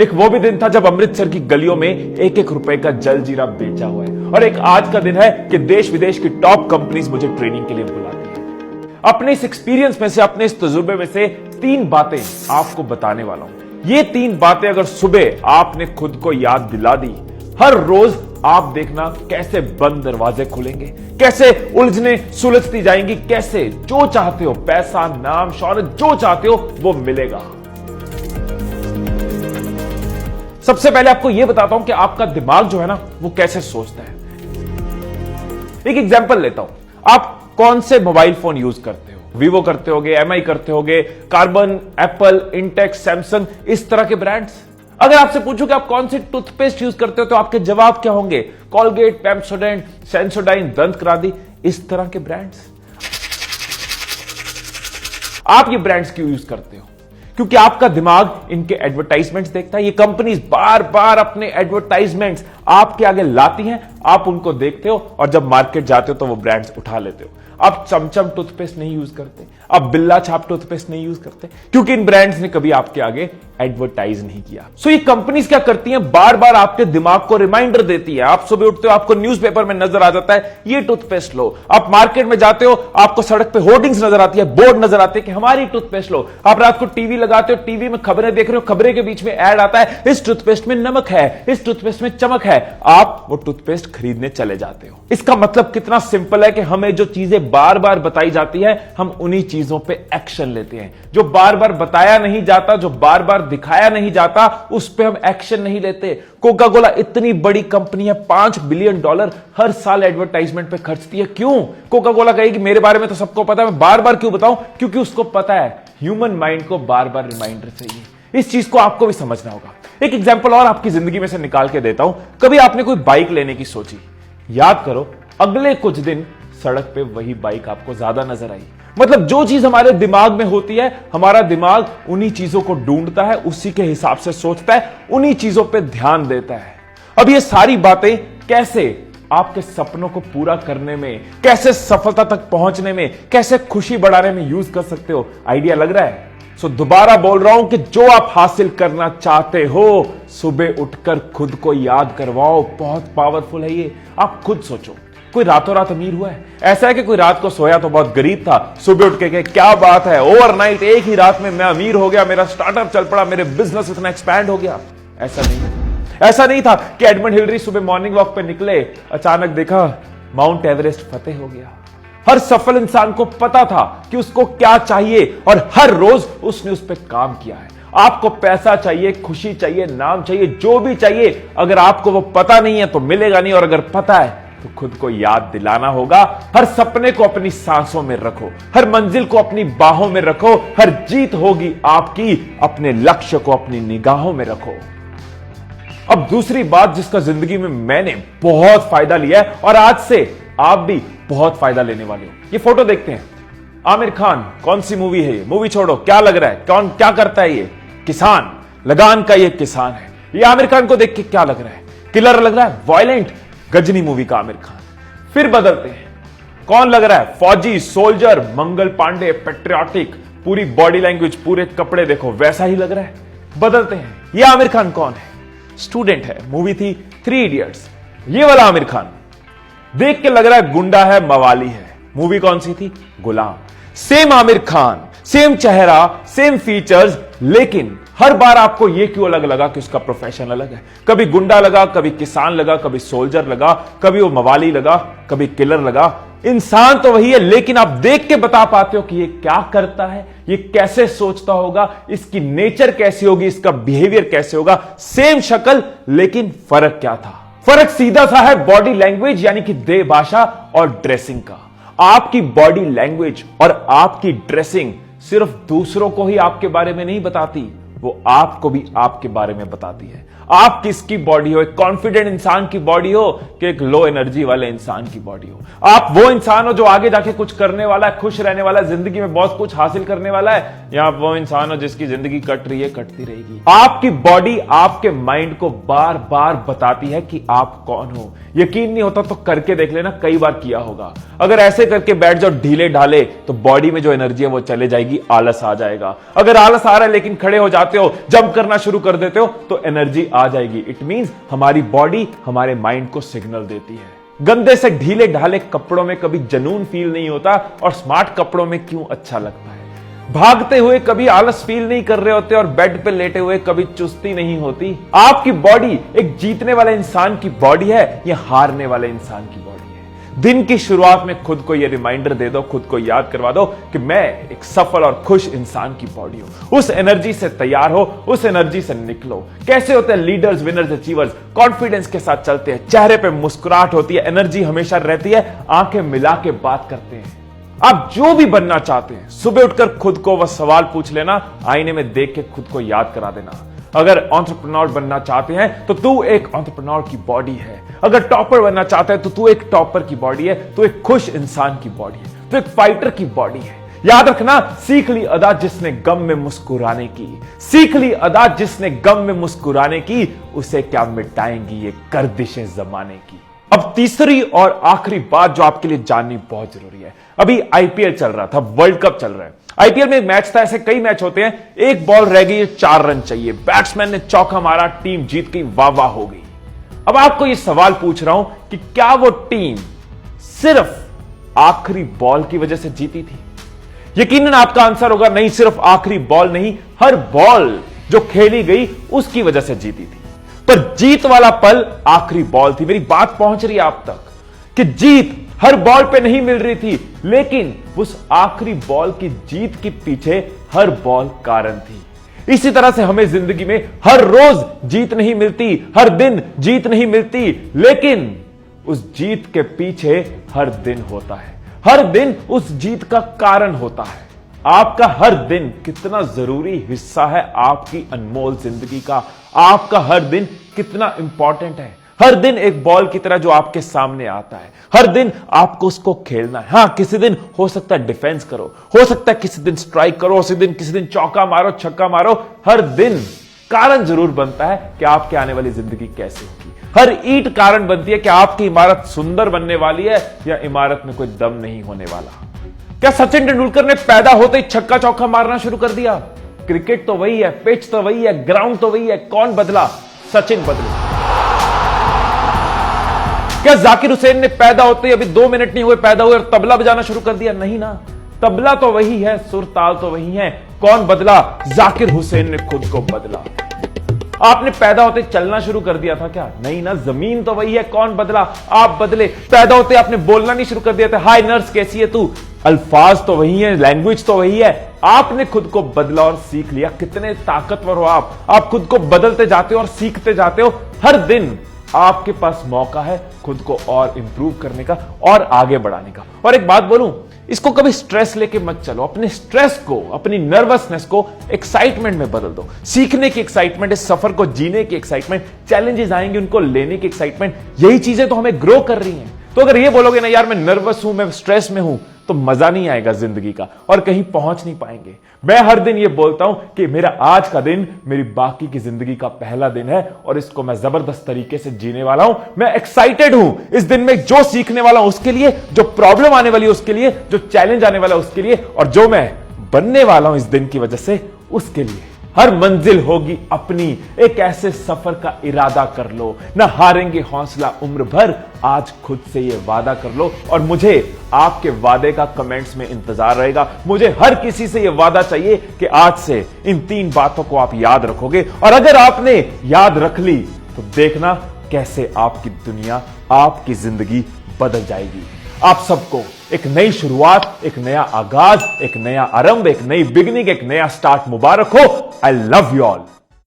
एक वो भी दिन था जब अमृतसर की गलियों में एक एक रुपए का जलजीरा बेचा हुआ है, और एक आज का दिन है कि देश विदेश की टॉप कंपनीज मुझे ट्रेनिंग के लिए बुलाती है। अपने इस एक्सपीरियंस में से, अपने इस तजुर्बे में से 3 बातें आपको बताने वाला हूं। ये 3 बातें अगर सुबह आपने खुद को याद दिला दी, हर रोज आप देखना कैसे बंद दरवाजे खुलेंगे, कैसे उलझने सुलझती जाएंगी, कैसे जो चाहते हो पैसा, नाम, शौहरत, जो चाहते हो वो मिलेगा। सबसे पहले आपको यह बताता हूं कि आपका दिमाग जो है ना वो कैसे सोचता है। एक एग्जांपल लेता हूं। आप कौन से मोबाइल फोन यूज करते हो? वीवो करते होगे, एमआई करते होगे, कार्बन, एप्पल, इंटेक्स, सैमसंग, इस तरह के ब्रांड्स। अगर आपसे पूछूं कि आप कौन सी टूथपेस्ट यूज करते हो तो आपके जवाब क्या होंगे? कॉलगेट, पेप्सोडेंट, सेंसोडाइन, दंतक्रांति, इस तरह के ब्रांड्स। आप ये ब्रांड्स क्यों यूज करते हो? क्योंकि आपका दिमाग इनके एडवर्टाइजमेंट्स देखता है। ये कंपनीज बार बार अपने एडवर्टाइजमेंट्स आपके आगे लाती हैं, आप उनको देखते हो और जब मार्केट जाते हो तो वो ब्रांड्स उठा लेते हो। आप चमचम टूथपेस्ट नहीं यूज करते, आप बिल्ला छाप टूथपेस्ट नहीं यूज करते, क्योंकि इन ब्रांड्स ने कभी आपके आगे एडवर्टाइज नहीं किया। सो ये कंपनीज क्या करती हैं? बार बार आपके दिमाग को रिमाइंडर देती है। आप सुबह उठते हो, आपको न्यूज़पेपर में नजर आ जाता है ये टूथपेस्ट लो। आप मार्केट में जाते हो, आपको सड़क पे होर्डिंग्स नजर आती है, बोर्ड नजर आते हैं कि हमारी टूथपेस्ट लो। आप रात को टीवी लगाते हो, टीवी में खबरें देख रहे हो, खबरें के बीच में ऐड आता है, इस टूथपेस्ट में नमक है, इस टूथपेस्ट में चमक है। आप वो टूथपेस्ट खरीदने चले जाते हो। इसका मतलब कितना सिंपल है कि हमें जो चीजें बार बार बताई जाती है, हम उन्हीं चीजों पे एक्शन लेते हैं। जो बार बार बताया नहीं जाता, जो बार बार दिखाया नहीं जाता, उस पे हम एक्शन नहीं लेते। कोका कोला इतनी बड़ी कंपनी है, $5 बिलियन हर साल एडवर्टाइजमेंट पे खर्चती है। क्यों? कोका कोला कहेगी मेरे बारे में तो सबको पता है, मैं बार बार क्यों बताऊं? क्योंकि उसको पता है ह्यूमन माइंड को बार बार रिमाइंडर चाहिए। इस चीज को आपको भी समझना होगा। एक एग्जांपल और आपकी जिंदगी में से निकाल के देता हूं। कभी आपने कोई बाइक लेने की सोची, याद करो अगले कुछ दिन सड़क पे वही बाइक आपको ज्यादा नजर आई। मतलब जो चीज हमारे दिमाग में होती है, हमारा दिमाग उन्हीं चीजों को ढूंढता है, उसी के हिसाब से सोचता है, उन्हीं चीजों पे ध्यान देता है। अब ये सारी बातें कैसे आपके सपनों को पूरा करने में, कैसे सफलता तक पहुंचने में, कैसे खुशी बढ़ाने में यूज कर सकते हो, आइडिया लग रहा है? सो दोबारा बोल रहा हूं कि जो आप हासिल करना चाहते हो, सुबह उठकर खुद को याद करवाओ। बहुत पावरफुल है ये। आप खुद सोचो, कोई रातों रात अमीर हुआ है? ऐसा है कि कोई रात को सोया तो बहुत गरीब था, सुबह उठ के क्या बात है, ओवरनाइट एक ही रात में मैं अमीर हो गया, मेरा स्टार्टअप चल पड़ा, मेरे बिजनेस इतना एक्सपैंड हो गया। ऐसा नहीं। ऐसा नहीं था कि एडमंड हिलरी सुबह मॉर्निंग वॉक पे निकले, अचानक देखा माउंट एवरेस्ट फतेह हो गया। हर सफल इंसान को पता था कि उसको क्या चाहिए और हर रोज उसने उस पर काम किया है। आपको पैसा चाहिए, खुशी चाहिए, नाम चाहिए, जो भी चाहिए, अगर आपको वो पता नहीं है तो मिलेगा नहीं, और अगर पता है तो खुद को याद दिलाना होगा। हर सपने को अपनी सांसों में रखो, हर मंजिल को अपनी बाहों में रखो, हर जीत होगी आपकी, अपने लक्ष्य को अपनी निगाहों में रखो। अब दूसरी बात जिसका जिंदगी में मैंने बहुत फायदा लिया है, और आज से आप भी बहुत फायदा लेने वाले हो। ये फोटो देखते हैं, आमिर खान। कौन सी मूवी है ये? मूवी छोड़ो, क्या लग रहा है? कौन क्या करता है ये? किसान। लगान का ये किसान है। ये आमिर खान को देख के क्या लग रहा है? किलर लग रहा है, वायलेंट। गजनी मूवी का आमिर खान। फिर बदलते हैं, कौन लग रहा है? फौजी, सोल्जर, मंगल पांडे, पेट्रियाटिक, पूरी बॉडी लैंग्वेज, पूरे कपड़े देखो वैसा ही लग रहा है। बदलते हैं, ये आमिर खान कौन है? स्टूडेंट है। मूवी थी 3 इडियट्स। ये वाला आमिर खान देख के लग रहा है गुंडा है, मवाली है। मूवी कौन सी थी? गुलाम। सेम आमिर खान, सेम चेहरा, सेम फीचर्स, लेकिन हर बार आपको यह क्यों अलग लगा कि उसका प्रोफेशन अलग है? कभी गुंडा लगा, कभी किसान लगा, कभी सोल्जर लगा, कभी वो मवाली लगा, कभी किलर लगा। इंसान तो वही है, लेकिन आप देख के बता पाते हो कि ये क्या करता है, ये कैसे सोचता होगा, इसकी नेचर कैसी होगी, इसका बिहेवियर कैसे होगा। सेम शक्ल, लेकिन फर्क क्या था? फर्क सीधा सा है बॉडी लैंग्वेज, यानी कि देह भाषा और ड्रेसिंग का। आपकी बॉडी लैंग्वेज और आपकी ड्रेसिंग सिर्फ दूसरों को ही आपके बारे में नहीं बताती, वो आपको भी आपके बारे में बताती है। आप किसकी बॉडी हो? एक कॉन्फिडेंट इंसान की बॉडी हो कि एक लो एनर्जी वाले इंसान की बॉडी हो? आप वो इंसान हो जो आगे जाके कुछ करने वाला है, खुश रहने वाला है, जिंदगी में बहुत कुछ हासिल करने वाला है, या आप वो इंसान हो जिसकी जिंदगी कट रही है, कटती रहेगी? आपकी बॉडी आपके माइंड को बार बार बताती है कि आप कौन हो। यकीन नहीं होता तो करके देख लेना, कई बार किया होगा। अगर ऐसे करके बैठ जाओ ढीले ढाले तो बॉडी में जो एनर्जी है वो चले जाएगी, आलस आ जाएगा। अगर आलस आ रहा है लेकिन खड़े हो जाते उठाते हो, जंप करना शुरू कर देते हो तो एनर्जी आ जाएगी। इट मींस हमारी बॉडी हमारे माइंड को सिग्नल देती है। गंदे से ढीले ढाले कपड़ों में कभी जुनून फील नहीं होता और स्मार्ट कपड़ों में क्यों अच्छा लगता है। भागते हुए कभी आलस फील नहीं कर रहे होते और बेड पे लेटे हुए कभी चुस्ती नहीं होती। आपकी बॉडी एक जीतने वाले इंसान की बॉडी है या हारने वाले इंसान की बॉडी है। दिन की शुरुआत में खुद को यह रिमाइंडर दे दो, खुद को याद करवा दो कि मैं एक सफल और खुश इंसान की बॉडी हूं। उस एनर्जी से तैयार हो, उस एनर्जी से निकलो। कैसे होते हैं लीडर्स, विनर्स, अचीवर्स? कॉन्फिडेंस के साथ चलते हैं, चेहरे पे मुस्कुराहट होती है, एनर्जी हमेशा रहती है, आंखें मिला के बात करते हैं। आप जो भी बनना चाहते हैं, सुबह उठकर खुद को वह सवाल पूछ लेना, आईने में देख के खुद को याद करा देना। अगर एंटरप्रेन्योर बनना चाहते हैं तो तू एक एंटरप्रेन्योर की बॉडी है। अगर टॉपर बनना चाहता है तो तू एक टॉपर की बॉडी है, तू एक खुश इंसान की बॉडी है, तू एक फाइटर की बॉडी है। याद रखना, सीख ली अदा जिसने गम में मुस्कुराने की, सीख ली अदा जिसने गम में मुस्कुराने की, उसे क्या मिटाएंगी ये गर्दिशें जमाने की। अब तीसरी और आखिरी बात जो आपके लिए जाननी बहुत जरूरी है। अभी आईपीएल चल रहा था, वर्ल्ड कप चल रहा है। आईपीएल में एक मैच था, ऐसे कई मैच होते हैं, एक बॉल रह गई, 4 रन चाहिए, बैट्समैन ने चौका मारा, टीम जीत गई, वाह वाह हो गई। अब आपको यह सवाल पूछ रहा हूं कि क्या वो टीम सिर्फ आखिरी बॉल की वजह से जीती थी? यकीनन आपका आंसर होगा नहीं, सिर्फ आखिरी बॉल नहीं, हर बॉल जो खेली गई उसकी वजह से जीती थी। पर जीत वाला पल आखिरी बॉल थी। मेरी बात पहुंच रही है आप तक कि जीत हर बॉल पे नहीं मिल रही थी, लेकिन उस आखिरी बॉल की जीत के पीछे हर बॉल कारण थी। इसी तरह से हमें जिंदगी में हर रोज जीत नहीं मिलती, हर दिन जीत नहीं मिलती, लेकिन उस जीत के पीछे हर दिन होता है, हर दिन उस जीत का कारण होता है। आपका हर दिन कितना जरूरी हिस्सा है आपकी अनमोल जिंदगी का, आपका हर दिन कितना इंपॉर्टेंट है। हर दिन एक बॉल की तरह जो आपके सामने आता है, हर दिन आपको उसको खेलना है। हां, किसी दिन हो सकता है डिफेंस करो, हो सकता है किसी दिन स्ट्राइक करो, किसी दिन चौका मारो, छक्का मारो। हर दिन कारण जरूर बनता है कि आपके आने वाली जिंदगी कैसे होगी। हर ईंट कारण बनती है कि आपकी इमारत सुंदर बनने वाली है या इमारत में कोई दम नहीं होने वाला। क्या सचिन तेंदुलकर ने पैदा होते ही छक्का चौका मारना शुरू कर दिया? क्रिकेट तो वही है, पिच तो वही है, ग्राउंड तो वही है, कौन बदला? सचिन बदले। क्या जाकिर हुसैन ने पैदा होते ही अभी 2 मिनट नहीं हुए पैदा हुए और तबला बजाना शुरू कर दिया? नहीं ना, तबला तो वही है, सुर ताल तो वही है, कौन बदला? जाकिर हुसैन ने खुद को बदला। आपने पैदा होते चलना शुरू कर दिया था क्या? नहीं ना, जमीन तो वही है, कौन बदला? आप बदले। पैदा होते आपने बोलना नहीं शुरू कर दिया था, हाय नर्स कैसी है तू? अल्फाज तो वही है, लैंग्वेज तो वही है, आपने खुद को बदला और सीख लिया। कितने ताकतवर हो आप खुद को बदलते जाते हो और सीखते जाते हो। हर दिन आपके पास मौका है खुद को और इंप्रूव करने का और आगे बढ़ाने का। और एक बात बोलूं, इसको कभी स्ट्रेस लेके मत चलो, अपने स्ट्रेस को, अपनी नर्वसनेस को एक्साइटमेंट में बदल दो। सीखने की एक्साइटमेंट, इस सफर को जीने की एक्साइटमेंट, चैलेंजेस आएंगे उनको लेने की एक्साइटमेंट, यही चीजें तो हमें ग्रो कर रही हैं। तो अगर ये बोलोगे ना यार मैं नर्वस हूं, मैं स्ट्रेस में हूं, तो मजा नहीं आएगा जिंदगी का और कहीं पहुंच नहीं पाएंगे। मैं हर दिन ये बोलता हूं कि मेरा आज का दिन मेरी बाकी की जिंदगी का पहला दिन है और इसको मैं जबरदस्त तरीके से जीने वाला हूं। मैं एक्साइटेड हूं इस दिन में, जो सीखने वाला हूं उसके लिए, जो प्रॉब्लम आने वाली है उसके लिए, जो चैलेंज आने वाला है उसके लिए, और जो मैं बनने वाला हूं इस दिन की वजह से उसके लिए। हर मंजिल होगी अपनी, एक ऐसे सफर का इरादा कर लो, ना हारेंगे हौसला उम्र भर, आज खुद से ये वादा कर लो। और मुझे आपके वादे का कमेंट्स में इंतजार रहेगा। मुझे हर किसी से ये वादा चाहिए कि आज से इन 3 बातों को आप याद रखोगे, और अगर आपने याद रख ली तो देखना कैसे आपकी दुनिया, आपकी जिंदगी बदल जाएगी। आप सबको एक नई शुरुआत, एक नया आगाज, एक नया आरंभ, एक नई बिगनिंग, एक नया स्टार्ट मुबारक हो। I love you all.